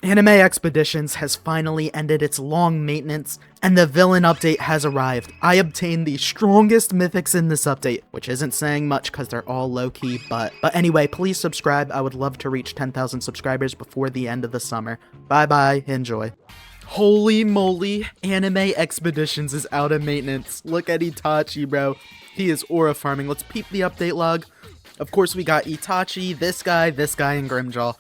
Anime Expeditions has finally ended its long maintenance, and the villain update has arrived. I obtained the strongest mythics in this update, which isn't saying much because they're all low-key, but anyway, please subscribe. I would love to reach 10,000 subscribers before the end of the summer. Bye-bye, enjoy. Holy moly, Anime Expeditions is out of maintenance. Look at Itachi, bro. He is aura farming. Let's peep the update log. Of course, we got Itachi, this guy, and Grimjaw.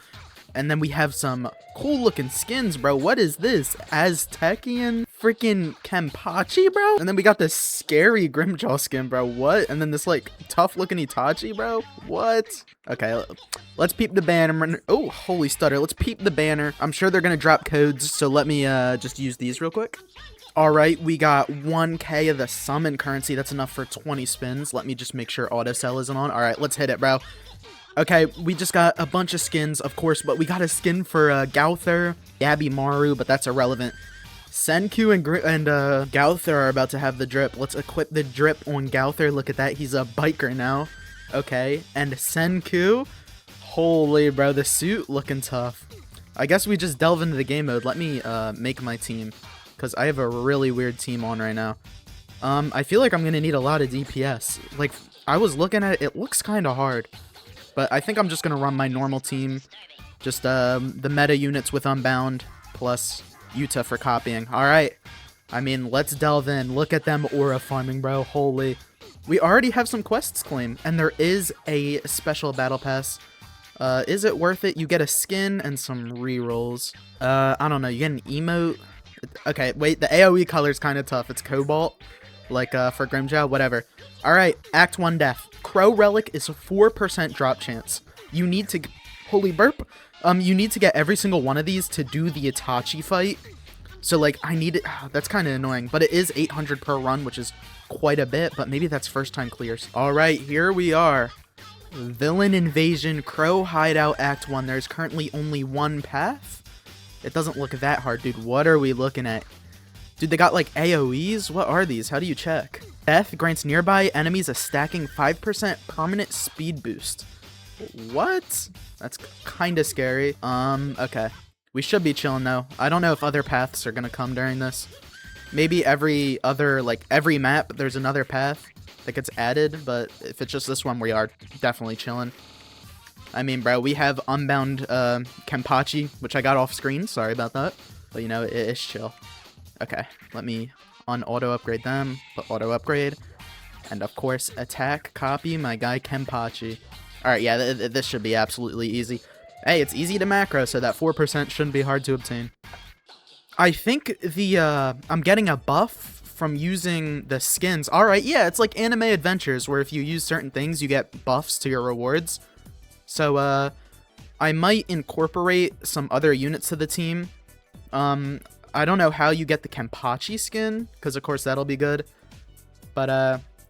And then we have some cool looking skins, bro. What is this? Aztecian freaking Kenpachi, bro? And then we got this scary Grimjaw skin, bro. What? And then this like tough looking Itachi, bro. What? Okay, let's peep the banner. Oh, holy stutter. Let's peep the banner. I'm sure they're gonna drop codes, so let me just use these real quick. Alright, we got 1k of the summon currency. That's enough for 20 spins. Let me just make sure auto sell isn't on. Alright, let's hit it, bro. Okay, we just got a bunch of skins, of course, but we got a skin for Gauther, Gabimaru, but that's irrelevant. Senku and Gauther are about to have the drip. Let's equip the drip on Gauther. Look at that, he's a biker now. Okay, and Senku, holy bro, the suit looking tough. I guess we just delve into the game mode. Let me make my team, because I have a really weird team on right now. I feel like I'm going to need a lot of DPS. Like, I was looking at it, it looks kind of hard. But I think I'm just going to run my normal team. Just the meta units with Unbound plus Yuta for copying. Alright. I mean, let's delve in. Look at them aura farming, bro. Holy. We already have some quests claimed. And there is a special battle pass. Is it worth it? You get a skin and some rerolls. I don't know. You get an emote. Okay, wait. The AoE color is kind of tough. It's Cobalt. Like, for Grimjaw. Whatever. Alright. Act 1 death. Crow Relic is a 4% drop chance. You need to... Holy burp. You need to get every single one of these to do the Itachi fight. So, like, I need it... That's kind of annoying. But it is 800 per run, which is quite a bit. But maybe that's first time clears. Alright, here we are. Villain Invasion, Crow Hideout Act 1. There's currently only one path. It doesn't look that hard, dude. What are we looking at? Dude, they got, like, AoEs? What are these? How do you check? Death grants nearby enemies a stacking 5% permanent speed boost. What? That's kind of scary. Okay. We should be chilling, though. I don't know if other paths are going to come during this. Maybe every map, there's another path that gets added, but if it's just this one, we are definitely chilling. I mean, bro, we have Unbound Kenpachi, which I got off screen. Sorry about that. But, you know, it's chill. Okay, let me auto upgrade them, but auto upgrade, and of course attack copy my guy Kenpachi. Alright, yeah, this should be absolutely easy. Hey, it's easy to macro, so that 4% shouldn't be hard to obtain. I think I'm getting a buff from using the skins. Alright, yeah, it's like anime adventures, where if you use certain things, you get buffs to your rewards. So, I might incorporate some other units to the team. I don't know how you get the Kenpachi skin, because of course that'll be good. But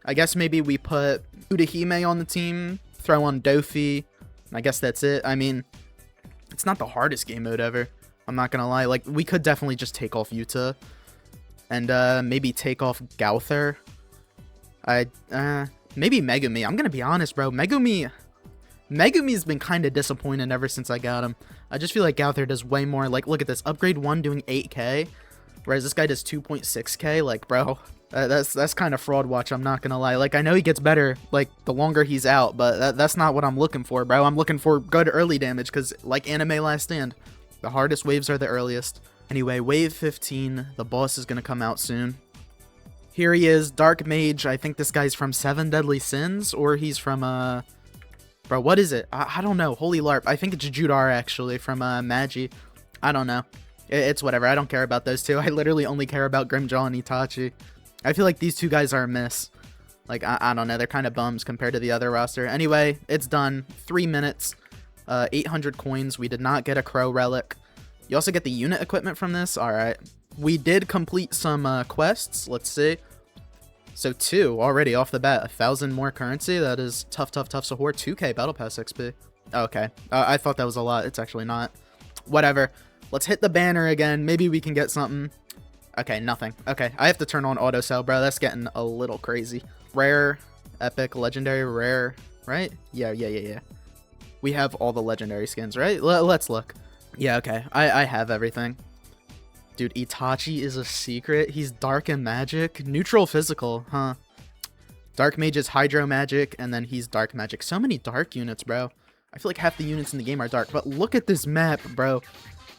I guess maybe we put Udahime on the team, throw on Dofi, I guess that's it. I mean, it's not the hardest game mode ever, I'm not gonna lie. Like, we could definitely just take off Yuta, and maybe take off Gauther. Maybe Megumi. I'm gonna be honest, bro. Megumi's been kind of disappointing ever since I got him. I just feel like Gauther does way more. Like, look at this. Upgrade 1 doing 8k, whereas this guy does 2.6k. Like, bro, that's kind of fraud watch, I'm not gonna lie. Like, I know he gets better, like, the longer he's out, but that's not what I'm looking for, bro. I'm looking for good early damage, because, like Anime Last Stand, the hardest waves are the earliest. Anyway, wave 15. The boss is gonna come out soon. Here he is, Dark Mage. I think this guy's from 7 Deadly Sins, or he's from, Bro, what is it? I don't know. Holy LARP. I think it's Judar, actually, from Magi. I don't know. It's whatever. I don't care about those two. I literally only care about Grimjaw and Itachi. I feel like these two guys are a miss. Like, I don't know. They're kind of bums compared to the other roster. Anyway, it's done. 3 minutes. 800 coins. We did not get a Crow Relic. You also get the unit equipment from this. Alright. We did complete some quests. Let's see. So 2 already off the bat. 1,000 more currency. That is tough, Sahur. 2k battle pass XP. Okay. I thought that was a lot. It's actually not. Whatever. Let's hit the banner again. Maybe we can get something. Okay, nothing. Okay, I have to turn on auto sell, bro. That's getting a little crazy. Rare, epic, legendary, rare, right? Yeah. We have all the legendary skins, right? Let's look. Yeah, okay. I have everything. Dude, Itachi is a secret. He's dark and magic. Neutral physical, huh? Dark mage is hydro magic, and then he's dark magic. So many dark units, bro. I feel like half the units in the game are dark, but look at this map, bro.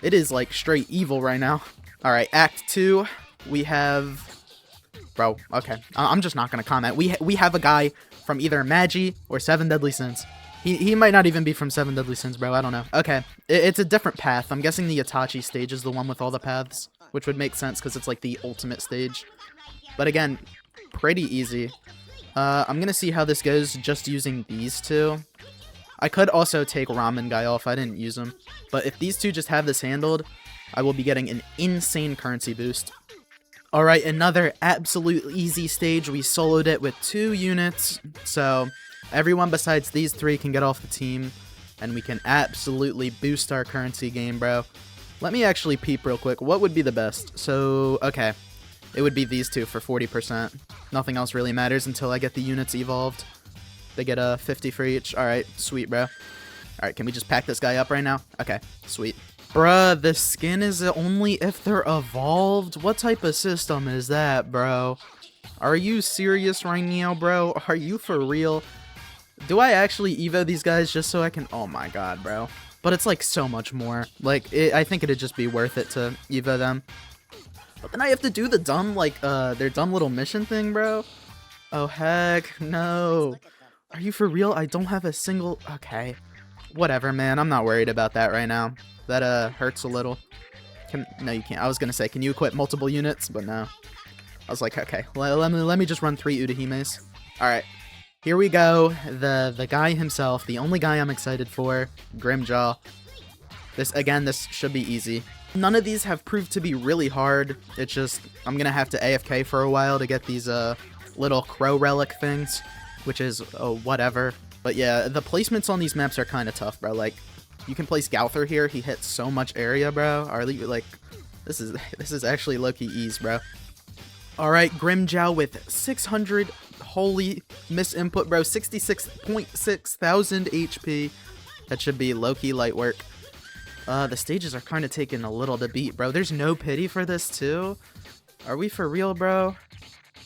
It is like straight evil right now. All right, Act 2, we have... Bro, okay. I'm just not gonna comment. We have a guy from either Magi or Seven Deadly Sins. He might not even be from Seven Deadly Sins, bro. I don't know. Okay, it's a different path. I'm guessing the Itachi stage is the one with all the paths, which would make sense because it's like the ultimate stage. But again, pretty easy. I'm gonna see how this goes just using these two. I could also take Ramen Guy off. I didn't use him. But if these two just have this handled, I will be getting an insane currency boost. Alright, another absolute easy stage. We soloed it with 2 units. So everyone besides these 3 can get off the team. And we can absolutely boost our currency game, bro. Let me actually peep real quick. What would be the best? So, okay. It would be these 2 for 40%. Nothing else really matters until I get the units evolved. They get a 50 for each. Alright, sweet, bro. Alright, can we just pack this guy up right now? Okay, sweet. Bruh, the skin is only if they're evolved? What type of system is that, bro? Are you serious right now, bro? Are you for real? Do I actually evo these guys just so I can... Oh my god, bro. But it's like so much more. Like, I think it'd just be worth it to evo them. But then I have to do the dumb, like, their dumb little mission thing, bro. Oh, heck, no. Are you for real? I don't have a single... Okay. Whatever, man. I'm not worried about that right now. That, hurts a little. No, you can't. I was gonna say, can you equip multiple units? But no. I was like, okay. Let me just run 3 Utahimes. Alright. Here we go. The guy himself. The only guy I'm excited for. Grimjaw. This should be easy. None of these have proved to be really hard. It's just, I'm gonna have to AFK for a while to get these, little crow relic things. Which is, whatever. But yeah, the placements on these maps are kind of tough, bro. Like, you can place Gauther here. He hits so much area, bro. Or, like, this is actually low-key ease, bro. Alright, Grimjow with 600, holy misinput, bro. 66.6 thousand HP. That should be low-key light work. The stages are kind of taking a little to beat, bro. There's no pity for this, too? Are we for real, bro?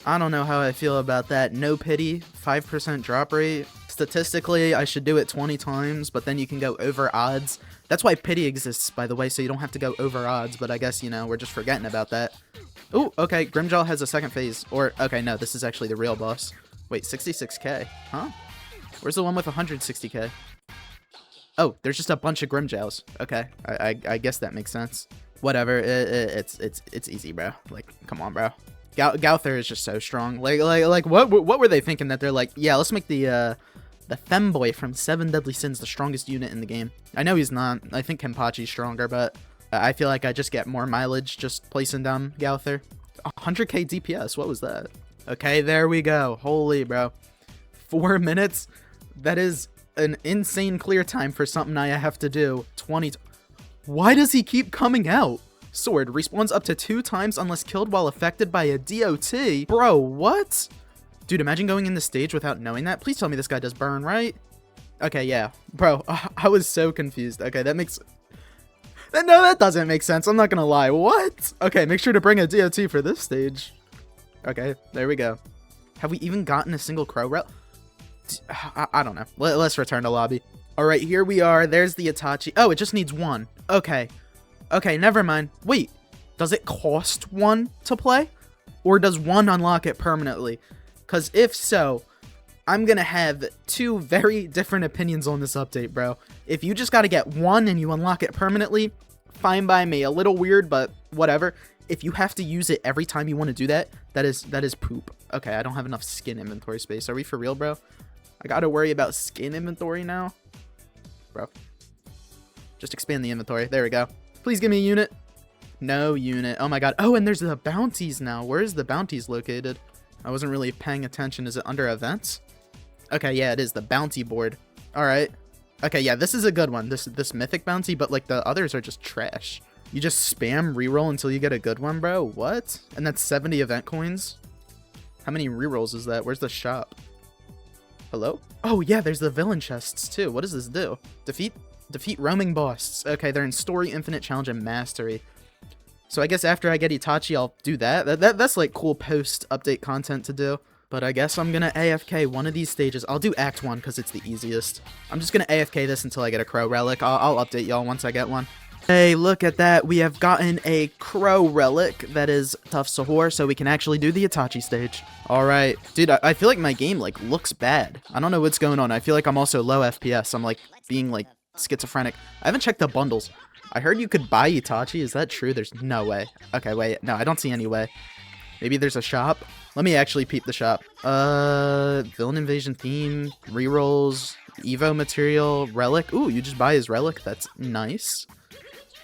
I don't know how I feel about that. No pity, 5% drop rate. Statistically, I should do it 20 times, but then you can go over odds. That's why pity exists, by the way, so you don't have to go over odds, but I guess, you know, we're just forgetting about that. Ooh, okay, Grimjaw has a second phase. Or, okay, no, this is actually the real boss. Wait, 66k? Huh? Where's the one with 160k? Oh, there's just a bunch of Grimjaws. Okay, I guess that makes sense. Whatever, it's easy, bro. Like, come on, bro. Gauther is just so strong. Like, what were they thinking that they're like, yeah, let's make the femboy from Seven Deadly Sins the strongest unit in the game. I know he's not. I think Kenpachi's stronger, but I feel like I just get more mileage just placing down Gauther. 100k DPS, what was that? Okay, there we go. Holy, bro. 4 minutes? That is an insane clear time for something I have to do. 20... Why does he keep coming out? Sword respawns up to 2 times unless killed while affected by a DOT. Bro, what? Dude, imagine going in the stage without knowing that. Please tell me this guy does burn, right? Okay, yeah. Bro, I was so confused. Okay, that makes... No, that doesn't make sense. I'm not gonna lie. What? Okay, make sure to bring a DOT for this stage. Okay, there we go. Have we even gotten a single crow rel? I don't know. Let's return to lobby. Alright, here we are. There's the Itachi. Oh, it just needs 1. Okay. Okay, never mind. Wait, does it cost 1 to play? Or does 1 unlock it permanently? Because if so, I'm gonna have 2 very different opinions on this update, bro. If you just gotta get 1 and you unlock it permanently, fine by me. A little weird, but whatever. If you have to use it every time you want to do that, that is poop. Okay, I don't have enough skin inventory space. Are we for real, bro? I gotta worry about skin inventory now? Bro. Just expand the inventory. There we go. Please give me a unit. No unit. Oh my god. Oh, and there's the bounties now. Where is the bounties located? I wasn't really paying attention. Is it under events? Okay, yeah, it is the bounty board. Alright. Okay, yeah, this is a good one. This mythic bounty, but like the others are just trash. You just spam reroll until you get a good one, bro? What? And that's 70 event coins? How many rerolls is that? Where's the shop? Hello? Oh, yeah, there's the villain chests, too. What does this do? Defeat Defeat roaming boss. Okay, they're in story, infinite challenge, and mastery. So I guess after I get Itachi, I'll do that. That's like cool post-update content to do. But I guess I'm gonna AFK one of these stages. I'll do Act 1 because it's the easiest. I'm just gonna AFK this until I get a crow relic. I'll update y'all once I get one. Hey, look at that. We have gotten a crow relic that is Tough Sahur, so we can actually do the Itachi stage. Alright. Dude, I feel like my game, like, looks bad. I don't know what's going on. I feel like I'm also low FPS. I'm, like, being, like, schizophrenic. I haven't checked the bundles. I heard you could buy Itachi. Is that true? There's no way. Okay, wait. No, I don't see any way. Maybe there's a shop? Let me actually peep the shop. Villain invasion theme, rerolls, Evo material, relic. Ooh, you just buy his relic? That's nice.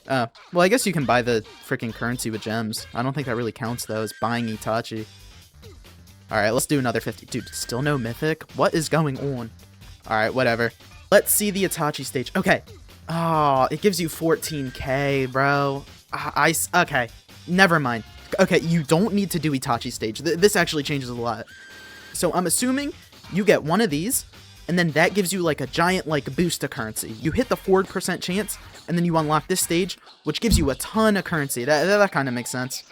Well, I guess you can buy the freaking currency with gems. I don't think that really counts, though, as buying Itachi. Alright, let's do another 50. Dude, still no mythic? What is going on? Alright, whatever. Let's see the Itachi stage. Okay. Oh, it gives you 14k, bro. Okay. Never mind. Okay, you don't need to do Itachi stage. This actually changes a lot. So I'm assuming you get one of these, and then that gives you like a giant like boost to currency. You hit the 4% chance, and then you unlock this stage, which gives you a ton of currency. That kind of makes sense.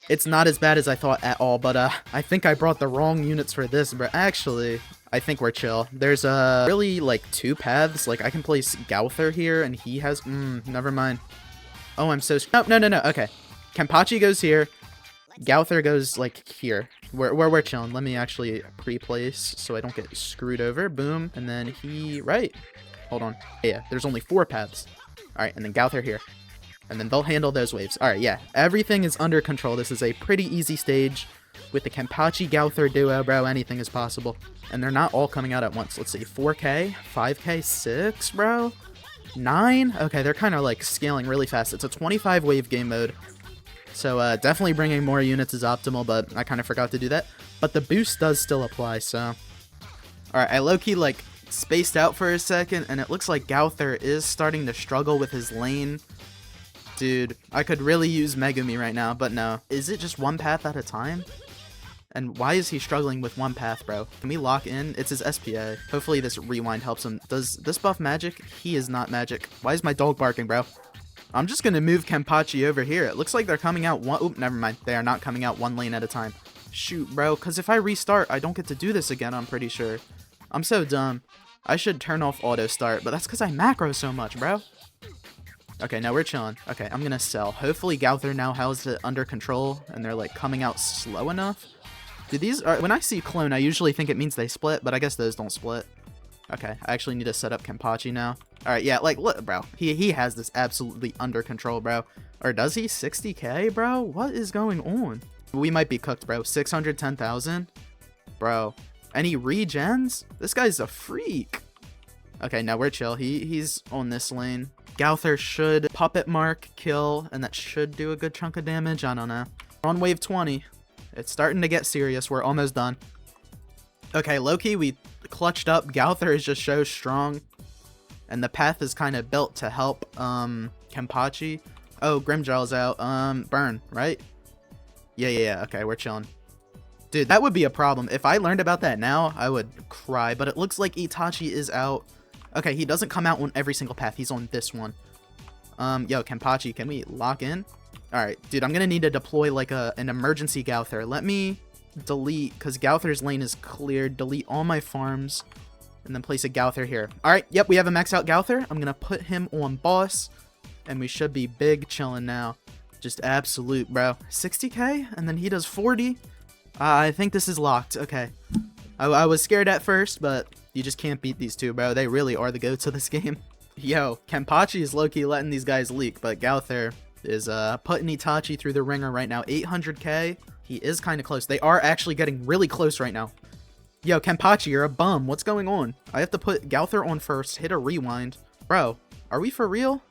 It's not as bad as I thought at all, but I think I brought the wrong units for this, but actually, I think we're chill. There's really like 2 paths. Like I can place Gauther here, and he has never mind. Oh, I'm so no. Okay, Kenpachi goes here. Gauther goes like here. We're chilling. Let me actually pre-place so I don't get screwed over. Boom, and then he hold on. Yeah, there's only 4 paths. All right, and then Gauther here. And then they'll handle those waves. Alright, yeah. Everything is under control. This is a pretty easy stage. With the Kenpachi Gauther duo, bro, anything is possible. And they're not all coming out at once. Let's see. 4k, 5k, 6, bro? 9? Okay, they're kind of like scaling really fast. It's a 25 wave game mode. So definitely bringing more units is optimal, but I kind of forgot to do that. But the boost does still apply, so... Alright, I low-key like spaced out for a second, and it looks like Gauther is starting to struggle with his lane. Dude, I could really use Megumi right now, but no. Is it just one path at a time? And why is he struggling with one path, bro? Can we lock in? It's his SPA. Hopefully this rewind helps him. Does this buff magic? He is not magic. Why is my dog barking, bro? I'm just gonna move Kenpachi over here. It looks like they're coming out one... Oop, never mind. They are not coming out one lane at a time. Shoot, bro. Because if I restart, I don't get to do this again, I'm pretty sure. I'm so dumb. I should turn off auto start, but that's because I macro so much, bro. Okay, now we're chilling. Okay, I'm gonna sell. Hopefully Gauther now has it under control, and they're like coming out slow enough. Do these when I see clone, I usually think it means they split, but I guess those don't split. Okay, I actually need to set up Kenpachi now. Alright, yeah, like, look, bro. He has this absolutely under control, bro. Or does he? 60k, bro? What is going on? We might be cooked, bro. 610,000? Bro. Any regens? This guy's a freak. Okay, now we're chill. He's on this lane. Gauther should puppet mark, kill, and that should do a good chunk of damage. I don't know. We're on wave 20. It's starting to get serious. We're almost done. Okay, Loki, we clutched up. Gauther is just so strong. And the path is kind of built to help Kenpachi. Oh, Grimjaw's out. Burn, right? Yeah. Okay, we're chilling. Dude, that would be a problem. If I learned about that now, I would cry. But it looks like Itachi is out. Okay, he doesn't come out on every single path. He's on this one. Yo, Kenpachi, can we lock in? Alright, dude, I'm gonna need to deploy like an emergency Gauther. Let me delete, because Gauther's lane is cleared. Delete all my farms, and then place a Gauther here. Alright, yep, we have a max out Gauther. I'm gonna put him on boss, and we should be big chilling now. Just absolute, bro. 60k, and then he does 40. I think this is locked. Okay. I was scared at first, but you just can't beat these two, bro. They really are the goats of this game. Yo, Kenpachi is low-key letting these guys leak, but Gauther is putting Itachi through the ringer right now. 800k. He is kind of close. They are actually getting really close right now. Yo, Kenpachi, you're a bum. What's going on? I have to put Gauther on first, hit a rewind. Bro, are we for real?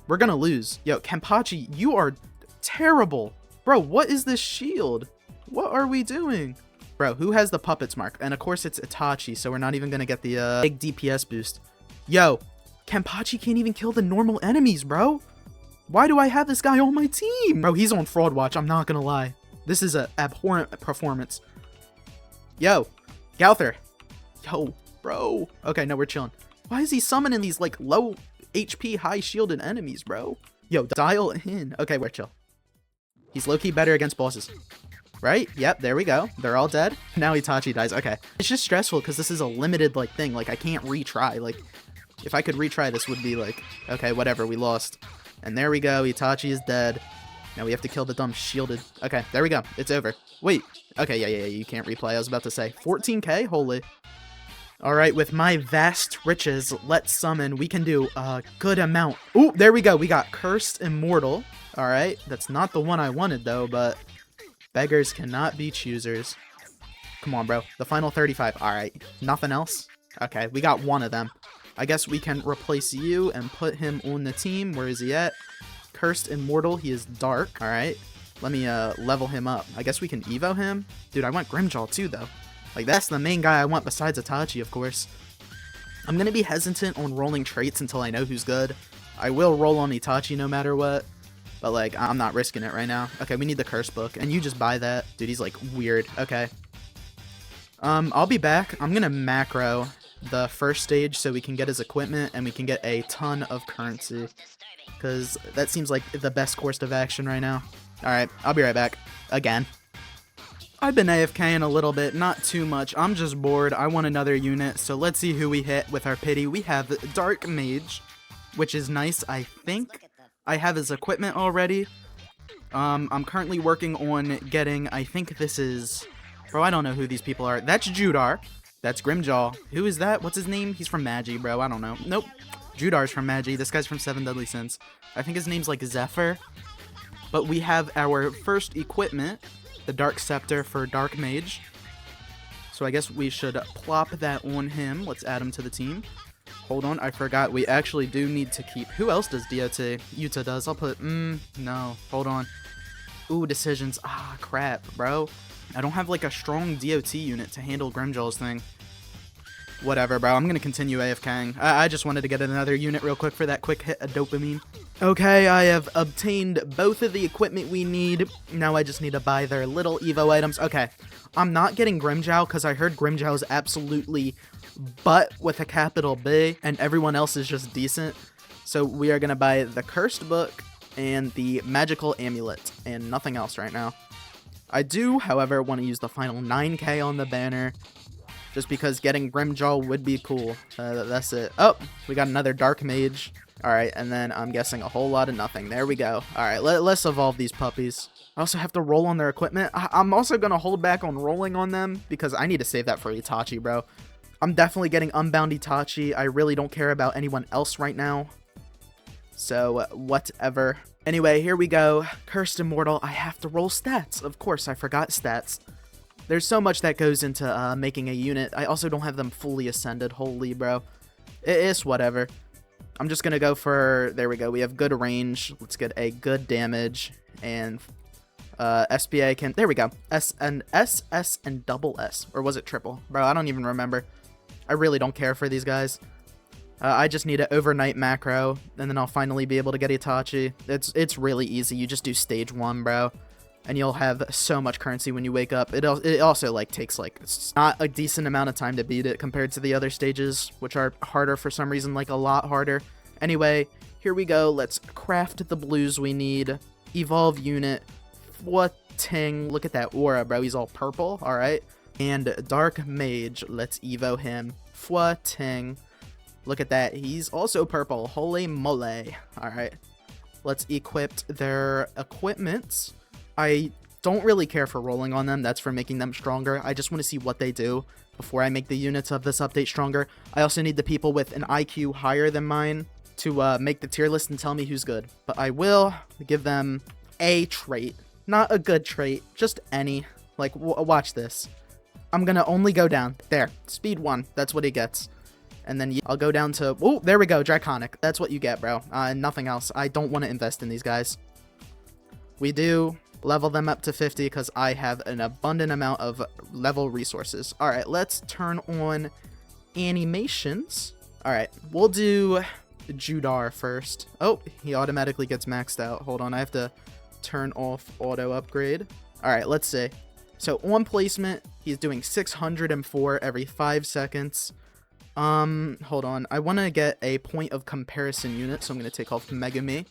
We're gonna lose. Yo, Kenpachi, you are terrible. Bro, what is this shield? What are we doing? Bro, who has the puppets mark? And of course it's Itachi, so we're not even gonna get the big DPS boost. Yo, Kenpachi can't even kill the normal enemies, bro. Why do I have this guy on my team? Bro, he's on fraud watch, I'm not gonna lie. This is an abhorrent performance. Yo, Gauther. Yo, bro. Okay, no, we're chilling. Why is he summoning these, like, low HP high shielded enemies, bro. Yo, dial in. Okay, we're chill. He's low-key better against bosses. Right? Yep, there we go. They're all dead. Now Itachi dies. Okay. It's just stressful because this is a limited, like, thing. Like, I can't retry. Like, if I could retry, this would be like, okay, whatever, we lost. And there we go. Itachi is dead. Now we have to kill the dumb shielded. Okay, there we go. It's over. Wait. Okay, yeah, you can't replay. I was about to say. 14k? Holy. Alright, with my vast riches, let's summon. We can do a good amount. Ooh, there we go. We got Cursed Immortal. Alright, that's not the one I wanted, though, but beggars cannot be choosers. Come on, bro. The final 35. Alright, nothing else? Okay, we got one of them. I guess we can replace you and put him on the team. Where is he at? Cursed Immortal. He is dark. Alright, let me level him up. I guess we can Evo him. Dude, I want Grimjaw, too, though. Like, that's the main guy I want besides Itachi, of course. I'm going to be hesitant on rolling traits until I know who's good. I will roll on Itachi no matter what. But, like, I'm not risking it right now. Okay, we need the curse book. And you just buy that. Dude, he's, like, weird. Okay. I'll be back. I'm going to macro the first stage so we can get his equipment and we can get a ton of currency. Because that seems like the best course of action right now. Alright, I'll be right back. Again. I've been AFKing a little bit, not too much. I'm just bored. I want another unit, so let's see who we hit with our pity. We have Dark Mage, which is nice, I think. I have his equipment already. I'm currently working on getting, I think this is... Bro, I don't know who these people are. That's Judar. That's Grimjaw. Who is that? What's his name? He's from Magi, bro. I don't know. Nope. Judar's from Magi. This guy's from Seven Deadly Sins. I think his name's like Zephyr. But we have our first equipment. The Dark Scepter for Dark Mage. So I guess we should plop that on him. Let's add him to the team. Hold on, I forgot. We actually do need to keep... Who else does DOT? Yuta does. I'll put... no. Hold on. Ooh, decisions. Ah, crap, bro. I don't have, like, a strong DOT unit to handle Grimjaw's thing. Whatever, bro. I'm gonna continue AFKing. I just wanted to get another unit real quick for that quick hit of dopamine. Okay, I have obtained both of the equipment we need. Now I just need to buy their little Evo items. Okay, I'm not getting Grimjaw because I heard Grimjaw is absolutely butt with a capital B, and everyone else is just decent. So we are gonna buy the Cursed Book and the Magical Amulet, and nothing else right now. I do, however, want to use the final 9k on the banner. Just because getting Grimjaw would be cool. That's it. Oh, we got another Dark Mage. Alright, and then I'm guessing a whole lot of nothing. There we go. Alright, let's evolve these puppies. I also have to roll on their equipment. I'm also going to hold back on rolling on them because I need to save that for Itachi, bro. I'm definitely getting Unbound Itachi. I really don't care about anyone else right now. So, whatever. Anyway, here we go. Cursed Immortal. I have to roll stats. Of course, I forgot stats. There's so much that goes into making a unit. I also don't have them fully ascended. Holy, bro. It's whatever. I'm just going to go for... There we go. We have good range. Let's get a good damage. And SPA can... There we go. S, and double S. Or was it triple? Bro, I don't even remember. I really don't care for these guys. I just need an overnight macro. And then I'll finally be able to get Itachi. It's really easy. You just do stage 1, bro. And you'll have so much currency when you wake up. It also, like, takes, like, it's not a decent amount of time to beat it compared to the other stages, which are harder for some reason, like, a lot harder. Anyway, here we go. Let's craft the blues we need. Evolve unit. Ting. Look at that aura, bro. He's all purple. All right. And Dark Mage. Let's Evo him. Ting. Look at that. He's also purple. Holy moly. All right. Let's equip their equipments. I don't really care for rolling on them. That's for making them stronger. I just want to see what they do before I make the units of this update stronger. I also need the people with an IQ higher than mine to make the tier list and tell me who's good. But I will give them a trait. Not a good trait. Just any. Like, watch this. I'm going to only go down. There. Speed 1. That's what he gets. And then I'll go down to... Oh, there we go. Draconic. That's what you get, bro. Nothing else. I don't want to invest in these guys. We do... level them up to 50 because I have an abundant amount of level resources. Alright, let's turn on animations. Alright, we'll do Judar first. Oh, he automatically gets maxed out. Hold on, I have to turn off auto upgrade. Alright, let's see. So on placement, he's doing 604 every 5 seconds. Hold on. I want to get a point of comparison unit, so I'm going to take off Megumi.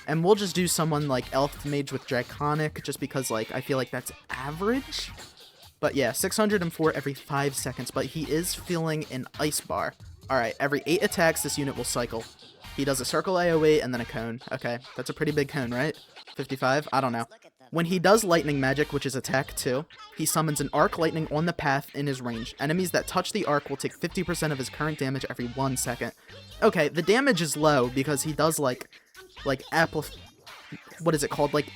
And we'll just do someone like Elf Mage with Draconic, just because, like, I feel like that's average. But yeah, 604 every 5 seconds, but he is feeling an Ice Bar. Alright, every 8 attacks, this unit will cycle. He does a circle AoE and then a cone. Okay, that's a pretty big cone, right? 55? I don't know. When he does lightning magic, which is attack 2, he summons an arc lightning on the path in his range. Enemies that touch the arc will take 50% of his current damage every 1 second. Okay, the damage is low because he does what is it called? Like,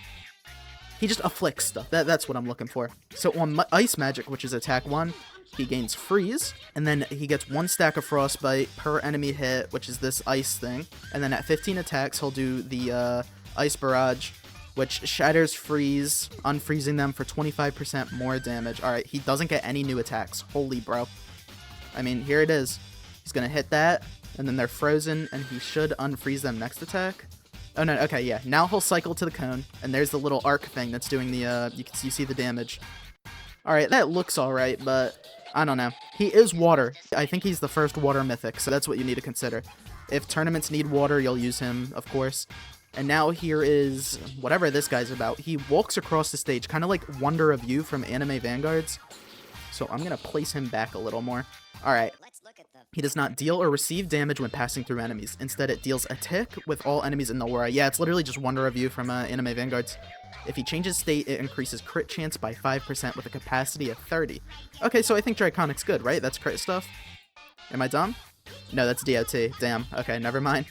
he just afflicts stuff. That's what I'm looking for. So on ice magic, which is attack 1, he gains freeze, and then he gets 1 stack of frostbite per enemy hit, which is this ice thing. And then at 15 attacks, he'll do the ice barrage, which shatters freeze, unfreezing them for 25% more damage. Alright, he doesn't get any new attacks. Holy bro. I mean, here it is. He's gonna hit that, and then they're frozen, and he should unfreeze them next attack. Oh no, okay, yeah. Now he'll cycle to the cone, and there's the little arc thing that's doing the, you see the damage. Alright, that looks alright, but I don't know. He is water. I think he's the first water mythic, so that's what you need to consider. If tournaments need water, you'll use him, of course. And now here is whatever this guy's about. He walks across the stage, kind of like Wonder of You from anime vanguards. So I'm going to place him back a little more. Alright. He does not deal or receive damage when passing through enemies. Instead, it deals a tick with all enemies in the aura. Yeah, it's literally just Wonder of You from anime vanguards. If he changes state, it increases crit chance by 5% with a capacity of 30. Okay, so I think Draconic's good, right? That's crit stuff. Am I dumb? No, that's DOT. Damn. Okay, never mind.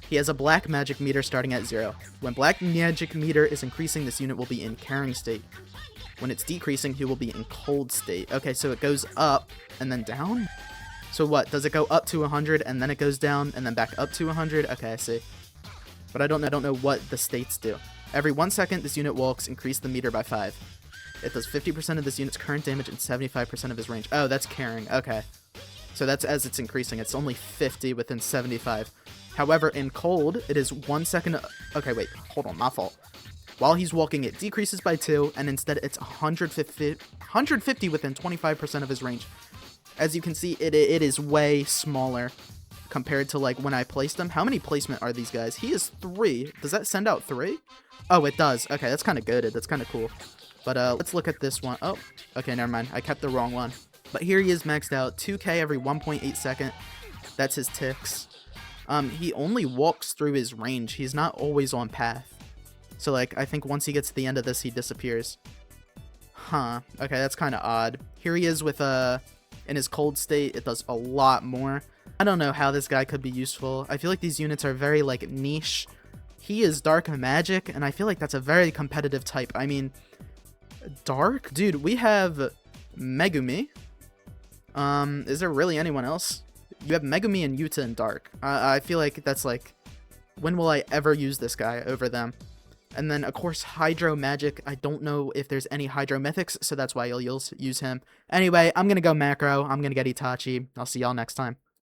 He has a black magic meter starting at 0. When black magic meter is increasing, this unit will be in caring state. When it's decreasing, he will be in cold state. Okay, so it goes up and then down? So what? Does it go up to 100 and then it goes down and then back up to 100? Okay, I see. But I don't know what the states do. Every 1 second, this unit walks, increase the meter by 5. It does 50% of this unit's current damage and 75% of his range. Oh, that's caring. Okay. So that's as it's increasing. It's only 50 within 75. However, in cold, it is 1 second. Okay, wait. Hold on. My fault. While he's walking, it decreases by 2, and instead it's 150 within 25% of his range. As you can see, it is way smaller compared to, like, when I placed him. How many placement are these guys? He is 3. Does that send out 3? Oh, it does. Okay, that's kind of good. That's kind of cool. But let's look at this one. Oh, okay, never mind. I kept the wrong one. But here he is maxed out. 2k every 1.8 second. That's his ticks. He only walks through his range. He's not always on path. So, like, I think once he gets to the end of this, he disappears. Huh. Okay, that's kind of odd. Here he is with, in his cold state. It does a lot more. I don't know how this guy could be useful. I feel like these units are very, like, niche. He is dark magic, and I feel like that's a very competitive type. I mean, dark? Dude, we have Megumi. Is there really anyone else? You have Megumi and Yuta in dark. I feel like that's like, when will I ever use this guy over them? And then, of course, Hydro Magic. I don't know if there's any Hydro Mythics, so that's why you'll use him. Anyway, I'm going to go macro. I'm going to get Itachi. I'll see y'all next time.